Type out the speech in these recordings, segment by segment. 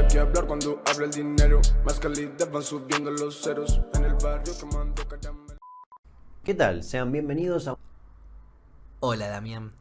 para qué hablar cuando habla el dinero. Más calidad van subiendo los ceros. En el barrio quemando caramelo. ¿Qué tal? Sean bienvenidos a Hola, Damián.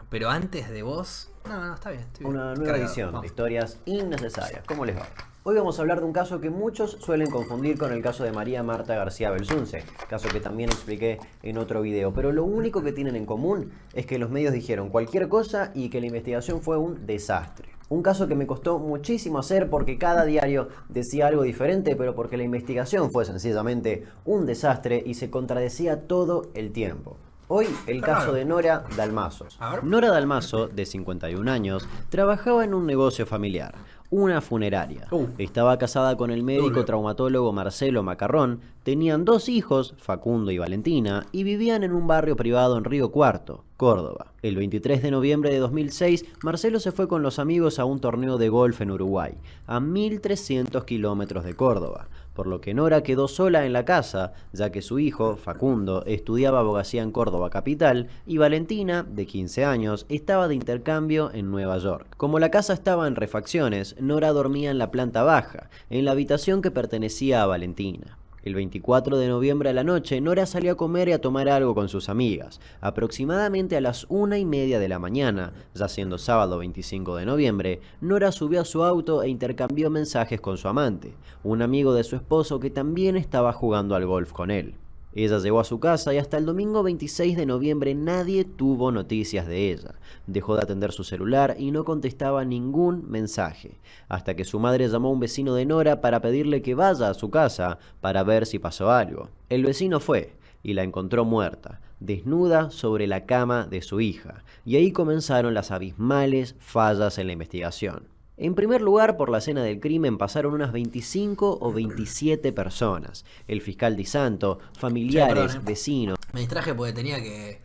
Pero antes de vos... No, está bien. Estoy bien. una nueva Cargado. edición Vamos. de Historias Innecesarias. ¿Cómo les va? Hoy vamos a hablar de un caso que muchos suelen confundir con el caso de María Marta García Belsunce, caso que también expliqué en otro video, pero lo único que tienen en común es que los medios dijeron cualquier cosa y que la investigación fue un desastre. Un caso que me costó muchísimo hacer porque cada diario decía algo diferente, pero porque la investigación fue sencillamente un desastre y se contradecía todo el tiempo. Hoy el caso de Nora Dalmaso. Nora Dalmaso, de 51 años, trabajaba en un negocio familiar, una funeraria. Estaba casada con el médico traumatólogo Marcelo Macarrón, tenían 2 hijos, Facundo y Valentina, y vivían en un barrio privado en Río Cuarto, Córdoba. El 23 de noviembre de 2006, Marcelo se fue con los amigos a un torneo de golf en Uruguay, a 1300 kilómetros de Córdoba, por lo que Nora quedó sola en la casa, ya que su hijo, Facundo, estudiaba abogacía en Córdoba capital y Valentina, de 15 años, estaba de intercambio en Nueva York. Como la casa estaba en refacciones, Nora dormía en la planta baja, en la habitación que pertenecía a Valentina. El 24 de noviembre a la noche, Nora salió a comer y a tomar algo con sus amigas. Aproximadamente a las 1:30 de la mañana, ya siendo sábado 25 de noviembre, Nora subió a su auto e intercambió mensajes con su amante, un amigo de su esposo que también estaba jugando al golf con él. Ella llegó a su casa y hasta el domingo 26 de noviembre nadie tuvo noticias de ella. Dejó de atender su celular y no contestaba ningún mensaje, hasta que su madre llamó a un vecino de Nora para pedirle que vaya a su casa para ver si pasó algo. El vecino fue y la encontró muerta, desnuda sobre la cama de su hija, y ahí comenzaron las abismales fallas en la investigación. En primer lugar, por la escena del crimen pasaron unas 25 o 27 personas. El fiscal Di Santo, familiares, vecinos. Me distraje porque tenía que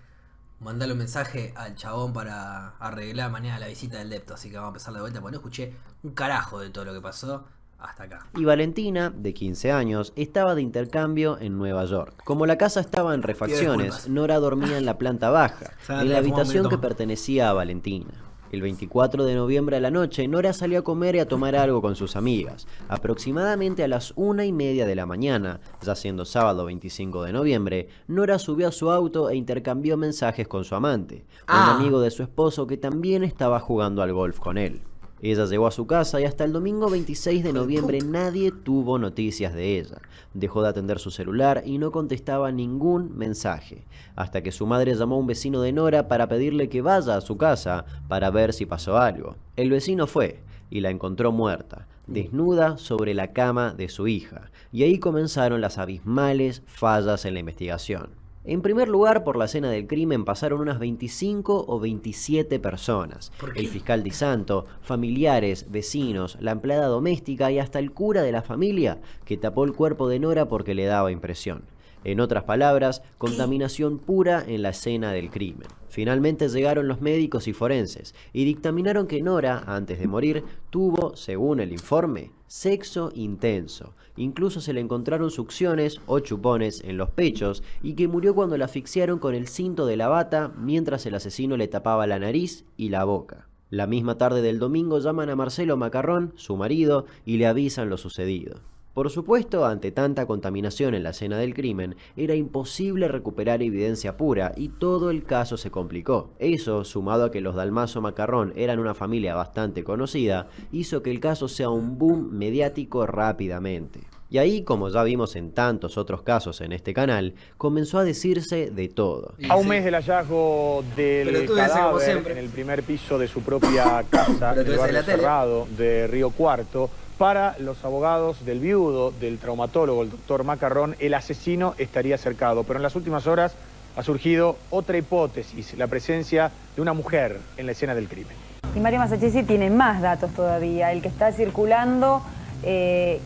mandarle un mensaje al chabón para arreglar mañana la visita del depto. Así que vamos a empezar de vuelta porque no escuché un carajo de todo lo que pasó hasta acá. Y Valentina, de 15 años, estaba de intercambio en Nueva York. Como la casa estaba en refacciones, Nora dormía en la planta baja, en la habitación que pertenecía a Valentina. El 24 de noviembre a la noche, Nora salió a comer y a tomar algo con sus amigas. Aproximadamente a las 1:30 de la mañana, ya siendo sábado 25 de noviembre, Nora subió a su auto e intercambió mensajes con su amante, un amigo de su esposo que también estaba jugando al golf con él. Ella llegó a su casa y hasta el domingo 26 de noviembre nadie tuvo noticias de ella. Dejó de atender su celular y no contestaba ningún mensaje, hasta que su madre llamó a un vecino de Nora para pedirle que vaya a su casa para ver si pasó algo. El vecino fue y la encontró muerta, desnuda sobre la cama de su hija, y ahí comenzaron las abismales fallas en la investigación. En primer lugar, por la escena del crimen pasaron unas 25 o 27 personas. El fiscal Di Santo, familiares, vecinos, la empleada doméstica y hasta el cura de la familia que tapó el cuerpo de Nora porque le daba impresión. En otras palabras, contaminación pura en la escena del crimen. Finalmente llegaron los médicos y forenses y dictaminaron que Nora, antes de morir, tuvo, según el informe, sexo intenso. Incluso se le encontraron succiones o chupones en los pechos y que murió cuando la asfixiaron con el cinto de la bata mientras el asesino le tapaba la nariz y la boca. La misma tarde del domingo llaman a Marcelo Macarrón, su marido, y le avisan lo sucedido. Por supuesto, ante tanta contaminación en la escena del crimen, era imposible recuperar evidencia pura y todo el caso se complicó. Eso, sumado a que los Dalmaso Macarrón eran una familia bastante conocida, hizo que el caso sea un boom mediático rápidamente. Y ahí, como ya vimos en tantos otros casos en este canal, comenzó a decirse de todo. A un mes del hallazgo del cadáver en el primer piso de su propia casa, en el barrio cerrado de Río Cuarto, para los abogados del viudo, del traumatólogo, el doctor Macarrón, el asesino estaría cercado. Pero en las últimas horas ha surgido otra hipótesis, la presencia de una mujer en la escena del crimen. Y Mario Masachesi tiene más datos todavía, el que está circulando en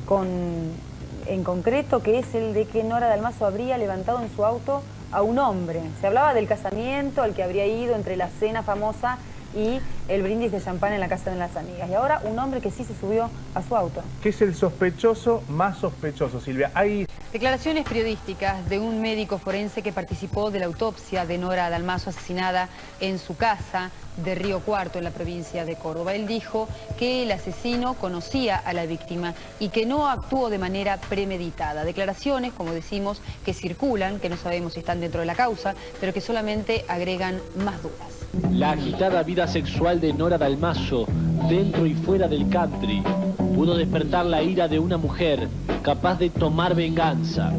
concreto, que es el de que Nora Dalmaso habría levantado en su auto a un hombre. Se hablaba del casamiento al que habría ido entre la cena famosa y el brindis de champán en la casa de las amigas. Y ahora un hombre que sí se subió a su auto. ¿Qué es el sospechoso más sospechoso, Silvia? Hay declaraciones periodísticas de un médico forense que participó de la autopsia de Nora Dalmaso, asesinada en su casa de Río Cuarto, en la provincia de Córdoba. Él dijo que el asesino conocía a la víctima y que no actuó de manera premeditada. Declaraciones, como decimos, que circulan, que no sabemos si están dentro de la causa, pero que solamente agregan más dudas. La agitada vida sexual de Nora Dalmaso, dentro y fuera del country, pudo despertar la ira de una mujer capaz de tomar venganza.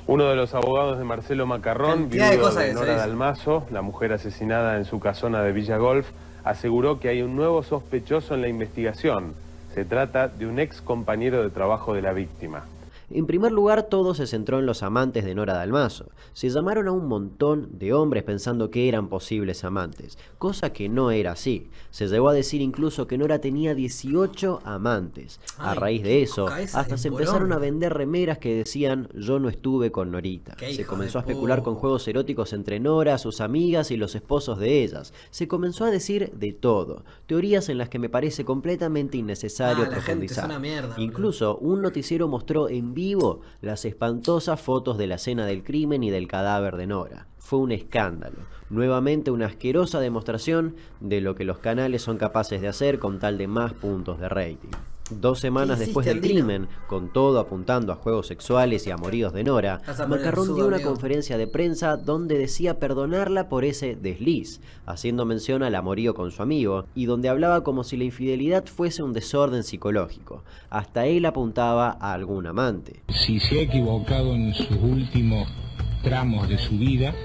Uno de los abogados de Marcelo Macarrón, viudo de Nora Dalmaso, la mujer asesinada en su casona de Villa Golf, aseguró que hay un nuevo sospechoso en la investigación. Se trata de un ex compañero de trabajo de la víctima. En primer lugar, todo se centró en los amantes de Nora Dalmaso. Se llamaron a un montón de hombres pensando que eran posibles amantes, cosa que no era así. Se llegó a decir incluso que Nora tenía 18 amantes. A raíz de eso, hasta se empezaron a vender remeras que decían "yo no estuve con Norita". Se comenzó a especular con juegos eróticos entre Nora, sus amigas y los esposos de ellas. Se comenzó a decir de todo. Teorías en las que me parece completamente innecesario profundizar. Incluso un noticiero mostró en vivo las espantosas fotos de la escena del crimen y del cadáver de Nora. Fue un escándalo. Nuevamente una asquerosa demostración de lo que los canales son capaces de hacer con tal de más puntos de rating. 2 semanas después del crimen, con todo apuntando a juegos sexuales y amoríos de Nora, Macarrón dio una conferencia de prensa donde decía perdonarla por ese desliz, haciendo mención al amorío con su amigo, y donde hablaba como si la infidelidad fuese un desorden psicológico. Hasta él apuntaba a algún amante. Si se ha equivocado en sus últimos tramos de su vida,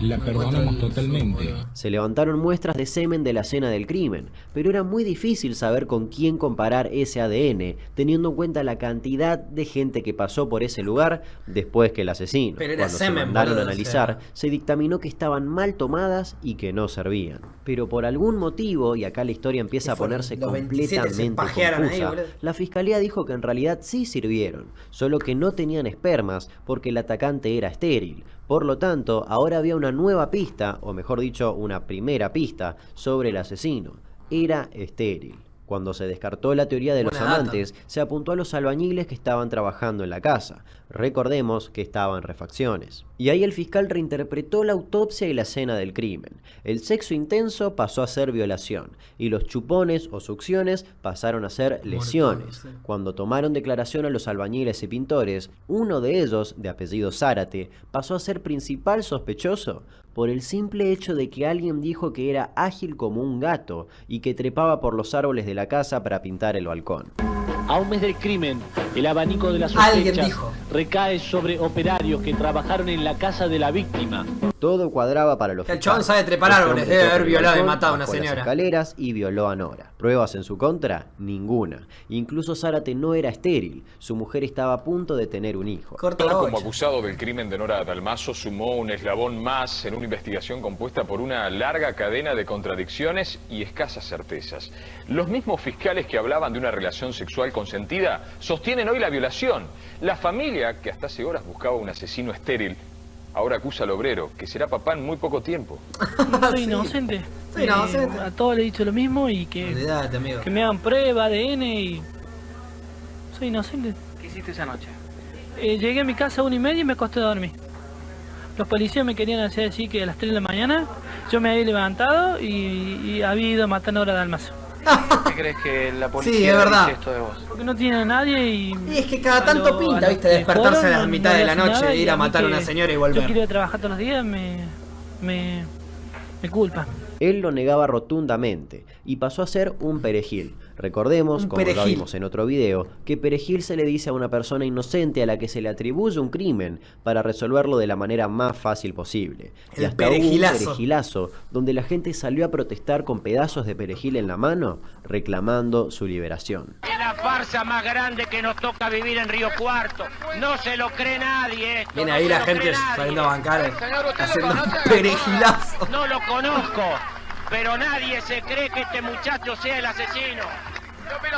la perdonamos totalmente. Se levantaron muestras de semen de la escena del crimen, pero era muy difícil saber con quién comparar ese ADN, teniendo en cuenta la cantidad de gente que pasó por ese lugar después que el asesino. Cuando se mandaron a analizar, se dictaminó que estaban mal tomadas y que no servían. Pero por algún motivo, y acá la historia empieza a ponerse completamente confusa, la fiscalía dijo que en realidad sí sirvieron, solo que no tenían espermas porque el atacante era estéril. Por lo tanto, ahora había una nueva pista, o mejor dicho, una primera pista, sobre el asesino. Era estéril. Cuando se descartó la teoría de los amantes, se apuntó a los albañiles que estaban trabajando en la casa. Recordemos que estaban en refacciones. Y ahí el fiscal reinterpretó la autopsia y la escena del crimen. El sexo intenso pasó a ser violación, y los chupones o succiones pasaron a ser lesiones. Cuando tomaron declaración a los albañiles y pintores, uno de ellos, de apellido Zárate, pasó a ser principal sospechoso por el simple hecho de que alguien dijo que era ágil como un gato y que trepaba por los árboles de la casa para pintar el balcón. A un mes del crimen, el abanico de las sospechas recae sobre operarios que trabajaron en la casa de la víctima. Todo cuadraba para los fiscales. El chabón sabe trepar árboles, debe haber violado y matado a una señora. Las escaleras y violó a Nora. ¿Pruebas en su contra? Ninguna. Incluso Zárate no era estéril. Su mujer estaba a punto de tener un hijo. Como acusado del crimen de Nora Dalmaso, sumó un eslabón más en una investigación compuesta por una larga cadena de contradicciones y escasas certezas. Los mismos fiscales que hablaban de una relación sexual consentida sostienen hoy la violación. La familia, que hasta hace horas buscaba un asesino estéril, ahora acusa al obrero, que será papá en muy poco tiempo. Soy inocente. A todos le he dicho lo mismo y que me hagan prueba, ADN y... Soy inocente. ¿Qué hiciste esa noche? Llegué a mi casa a 1:30 y me acosté a dormir. Los policías me querían hacer decir que a las 3 de la mañana yo me había levantado y había ido a matar a Nora Dalmaso. ¿Por qué crees que la policía dice esto de vos? Porque no tiene a nadie y es que cada tanto pinta, viste, despertarse a la mitad de la noche e ir a matar a una señora y volver. Yo quería trabajar todos los días, me culpa. Él lo negaba rotundamente y pasó a ser un perejil. Recordemos, como lo vimos en otro video, que perejil se le dice a una persona inocente a la que se le atribuye un crimen para resolverlo de la manera más fácil posible. Y hasta hubo un perejilazo donde la gente salió a protestar con pedazos de perejil en la mano, reclamando su liberación. Es la farsa más grande que nos toca vivir en Río Cuarto. No se lo cree nadie. Viene ahí la gente saliendo a bancar, haciendo perejilazo. No lo conozco, pero nadie se cree que este muchacho sea el asesino.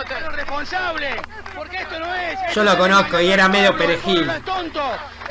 Pero responsable, porque esto no es. Yo lo conozco y era medio perejil. El pueblo es tonto,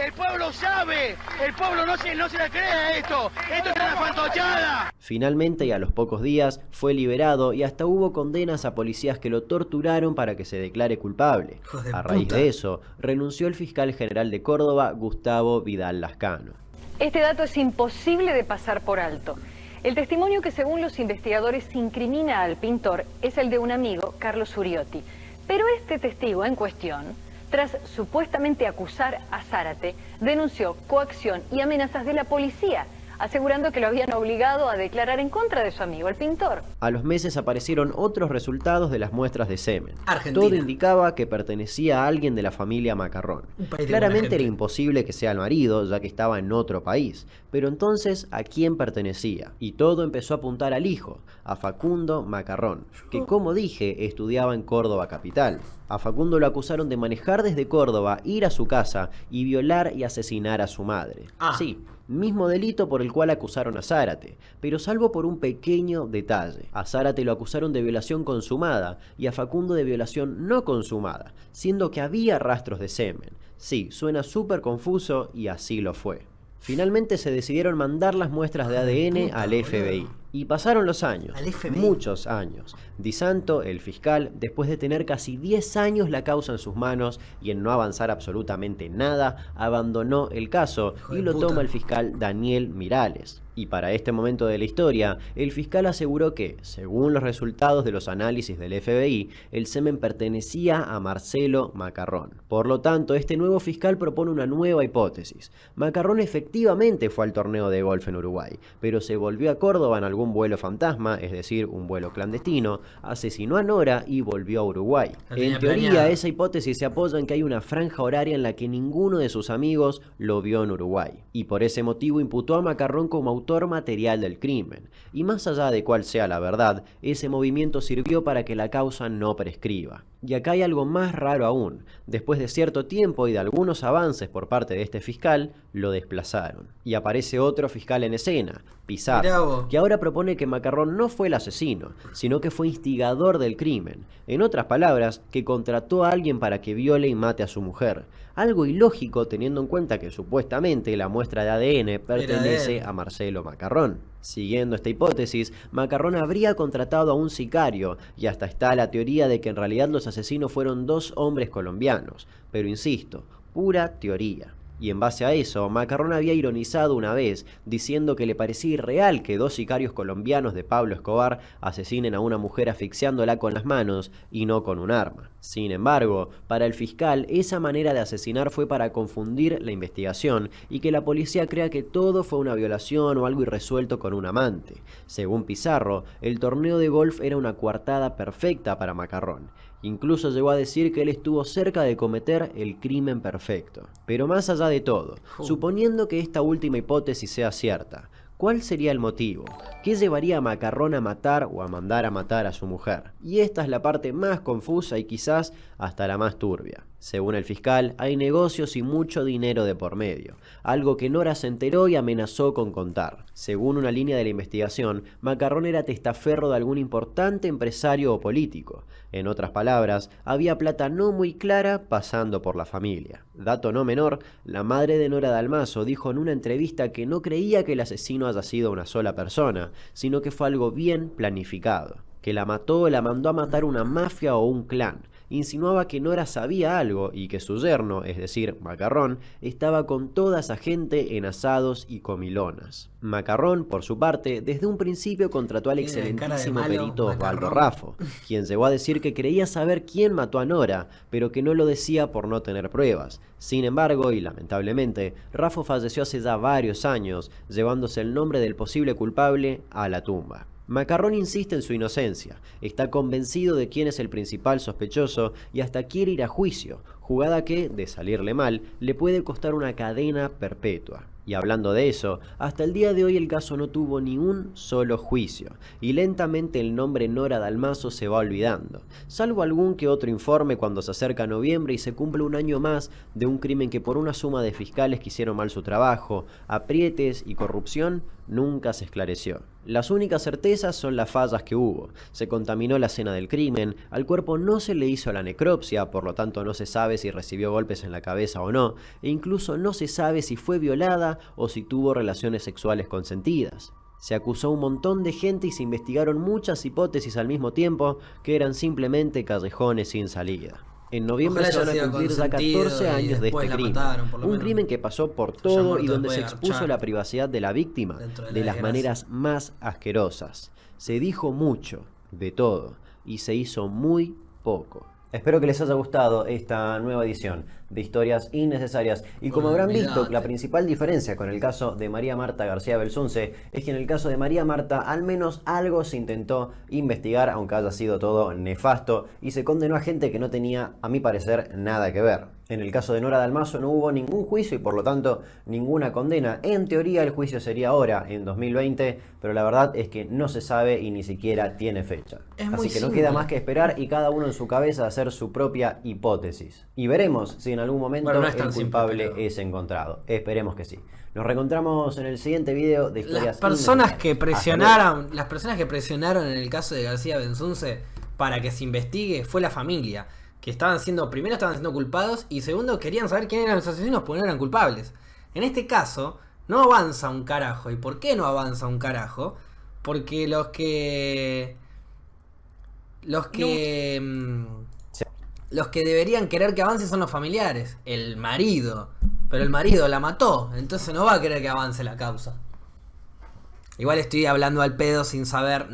el pueblo sabe, el pueblo no se la cree a esto es una fantochada. Finalmente, y a los pocos días, fue liberado y hasta hubo condenas a policías que lo torturaron para que se declare culpable. A raíz de eso, renunció el fiscal general de Córdoba, Gustavo Vidal Lascano. Este dato es imposible de pasar por alto. El testimonio que según los investigadores incrimina al pintor es el de un amigo, Carlos Uriotti. Pero este testigo en cuestión, tras supuestamente acusar a Zárate, denunció coacción y amenazas de la policía, asegurando que lo habían obligado a declarar en contra de su amigo, el pintor. A los meses aparecieron otros resultados de las muestras de semen. Argentina. Todo indicaba que pertenecía a alguien de la familia Macarrón. Claramente era imposible que sea el marido, ya que estaba en otro país. Pero entonces, ¿a quién pertenecía? Y todo empezó a apuntar al hijo, a Facundo Macarrón, que, como dije, estudiaba en Córdoba capital. A Facundo lo acusaron de manejar desde Córdoba, ir a su casa y violar y asesinar a su madre. Sí, mismo delito por el cual acusaron a Zárate, pero salvo por un pequeño detalle. A Zárate lo acusaron de violación consumada y a Facundo de violación no consumada, siendo que había rastros de semen. Sí, suena súper confuso y así lo fue. Finalmente se decidieron mandar las muestras de ADN al FBI. Y pasaron los años, muchos años. Di Santo, el fiscal, después de tener casi 10 años la causa en sus manos y en no avanzar absolutamente nada, abandonó el caso y lo toma el fiscal Daniel Mirales. Y para este momento de la historia, el fiscal aseguró que, según los resultados de los análisis del FBI, el semen pertenecía a Marcelo Macarrón. Por lo tanto, este nuevo fiscal propone una nueva hipótesis. Macarrón efectivamente fue al torneo de golf en Uruguay, pero se volvió a Córdoba en algún vuelo fantasma, es decir, un vuelo clandestino, asesinó a Nora y volvió a Uruguay. En teoría, esa hipótesis se apoya en que hay una franja horaria en la que ninguno de sus amigos lo vio en Uruguay. Y por ese motivo imputó a Macarrón como autor material del crimen. Y más allá de cuál sea la verdad, ese movimiento sirvió para que la causa no prescriba. Y acá hay algo más raro aún. Después de cierto tiempo y de algunos avances por parte de este fiscal, lo desplazaron. Y aparece otro fiscal en escena, Pizarro, que ahora propone que Macarrón no fue el asesino, sino que fue instigador del crimen. En otras palabras, que contrató a alguien para que viole y mate a su mujer. Algo ilógico teniendo en cuenta que supuestamente la muestra de ADN pertenece a Marcelo Macarrón. Siguiendo esta hipótesis, Macarrón habría contratado a un sicario, y hasta está la teoría de que en realidad los asesinos fueron 2 hombres colombianos. Pero insisto, pura teoría. Y en base a eso, Macarrón había ironizado una vez, diciendo que le parecía irreal que 2 sicarios colombianos de Pablo Escobar asesinen a una mujer asfixiándola con las manos y no con un arma. Sin embargo, para el fiscal, esa manera de asesinar fue para confundir la investigación y que la policía crea que todo fue una violación o algo irresuelto con un amante. Según Pizarro, el torneo de golf era una coartada perfecta para Macarrón. Incluso llegó a decir que él estuvo cerca de cometer el crimen perfecto. Pero más allá de todo, suponiendo que esta última hipótesis sea cierta, ¿cuál sería el motivo? ¿Qué llevaría a Macarrón a matar o a mandar a matar a su mujer? Y esta es la parte más confusa y quizás hasta la más turbia. Según el fiscal, hay negocios y mucho dinero de por medio, algo que Nora se enteró y amenazó con contar. Según una línea de la investigación, Macarrón era testaferro de algún importante empresario o político. En otras palabras, había plata no muy clara pasando por la familia. Dato no menor, la madre de Nora Dalmaso dijo en una entrevista que no creía que el asesino haya sido una sola persona, sino que fue algo bien planificado. Que la mató o la mandó a matar una mafia o un clan. Insinuaba que Nora sabía algo y que su yerno, es decir, Macarrón, estaba con toda esa gente en asados y comilonas. Macarrón, por su parte, desde un principio contrató al excelentísimo perito Osvaldo Raffo, quien llegó a decir que creía saber quién mató a Nora, pero que no lo decía por no tener pruebas. Sin embargo, y lamentablemente, Raffo falleció hace ya varios años, llevándose el nombre del posible culpable a la tumba. Macarrón insiste en su inocencia, está convencido de quién es el principal sospechoso y hasta quiere ir a juicio, jugada que, de salirle mal, le puede costar una cadena perpetua. Y hablando de eso, hasta el día de hoy el caso no tuvo ni un solo juicio, y lentamente el nombre Nora Dalmaso se va olvidando, salvo algún que otro informe cuando se acerca noviembre y se cumple un año más de un crimen que por una suma de fiscales que hicieron mal su trabajo, aprietes y corrupción, nunca se esclareció. Las únicas certezas son las fallas que hubo. Se contaminó la escena del crimen, al cuerpo no se le hizo la necropsia, por lo tanto no se sabe si recibió golpes en la cabeza o no, e incluso no se sabe si fue violada o si tuvo relaciones sexuales consentidas. Se acusó a un montón de gente y se investigaron muchas hipótesis al mismo tiempo que eran simplemente callejones sin salida. En noviembre se van a cumplir ya 14 años de este crimen. Un crimen que pasó por todo y donde se expuso la privacidad de la víctima de las maneras más asquerosas. Se dijo mucho, de todo, y se hizo muy poco. Espero que les haya gustado esta nueva edición de Historias Innecesarias. Y como habrán visto, la principal diferencia con el caso de María Marta García Belsunce es que en el caso de María Marta al menos algo se intentó investigar, aunque haya sido todo nefasto, y se condenó a gente que no tenía, a mi parecer, nada que ver. En el caso de Nora Dalmaso no hubo ningún juicio y por lo tanto ninguna condena. En teoría el juicio sería ahora, en 2020, pero la verdad es que no se sabe y ni siquiera tiene fecha. Así que no queda más que esperar y cada uno en su cabeza hacer su propia hipótesis. Y veremos si en algún momento el culpable es encontrado. Esperemos que sí. Nos reencontramos en el siguiente video de Historias Las personas que presionaron en el caso de García Belsunce para que se investigue fue la familia. Que primero estaban siendo culpados y segundo querían saber quién eran los asesinos porque no eran culpables. En este caso no avanza un carajo. ¿Y por qué no avanza un carajo? Porque los que deberían querer que avance son los familiares, el marido, pero el marido la mató, entonces no va a querer que avance la causa. Igual estoy hablando al pedo sin saber